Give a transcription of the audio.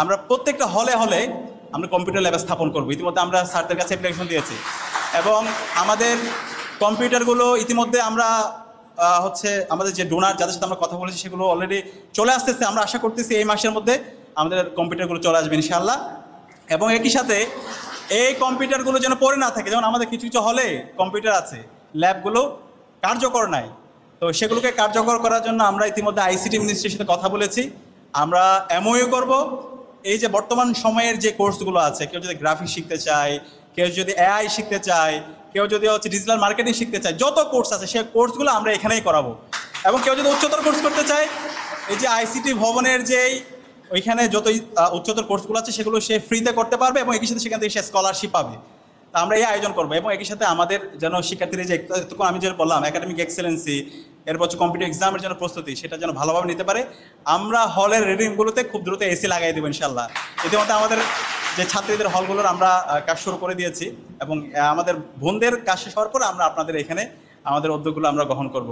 আমরা প্রত্যেকটা হলে হলে আমরা কম্পিউটার ল্যাব স্থাপন করবো। ইতিমধ্যে আমরা স্যারদের কাছে অ্যাপ্লিকেশন দিয়েছি এবং আমাদের কম্পিউটারগুলো ইতিমধ্যে আমরা হচ্ছে আমাদের যে ডোনার যাদের সাথে আমরা কথা বলেছি সেগুলো অলরেডি চলে আসতেছে। আমরা আশা করতেছি এই মাসের মধ্যে আমাদের কম্পিউটারগুলো চলে আসবে ইনশাআল্লাহ। এবং একই সাথে এই কম্পিউটারগুলো যেন পড়ে না থাকে, যেমন আমাদের কিছু কিছু হলে কম্পিউটার আছে, ল্যাবগুলো কার্যকর নাই, তো সেগুলোকে কার্যকর করার জন্য আমরা ইতিমধ্যে আইসিটি মিনিস্ট্রির সাথে কথা বলেছি। আমরা এমওইউ করব। এই যে বর্তমান সময়ের যে কোর্সগুলো আছে, কেউ যদি গ্রাফিক্স শিখতে চায়, কেউ যদি এআই শিখতে চায়, কেউ যদি হচ্ছে ডিজিটাল মার্কেটিং শিখতে চায়, যত কোর্স আছে সেই কোর্সগুলো আমরা এখানেই করাবো। এবং কেউ যদি উচ্চতর কোর্স করতে চায়, এই যে আইসিটি ভবনের যেই ওইখানে যতই উচ্চতর কোর্সগুলো আছে সেগুলো সে ফ্রিতে করতে পারবে এবং একই সাথে সেখান থেকে সে স্কলারশিপ পাবে। তা আমরা এই আয়োজন করবো এবং একই সাথে আমাদের যেন শিক্ষার্থীরা যে এতক্ষণ আমি যেটা বললাম একাডেমিক এক্সেলেন্সি, এরপর হচ্ছে কম্পিটিটিভ এক্সামের জন্য প্রস্তুতি, সেটা যেন ভালোভাবে নিতে পারে। আমরা হলের রিডিংগুলোতে খুব দ্রুত এসি লাগাই দেবো ইনশাল্লাহ। ইতিমধ্যে আমাদের যে ছাত্রীদের হলগুলোর আমরা কাজ শুরু করে দিয়েছি এবং আমাদের বোনদের কাজ শেষ হওয়ার পর আমরা আপনাদের এখানে আমাদের উদ্যোগগুলো আমরা গ্রহণ করব।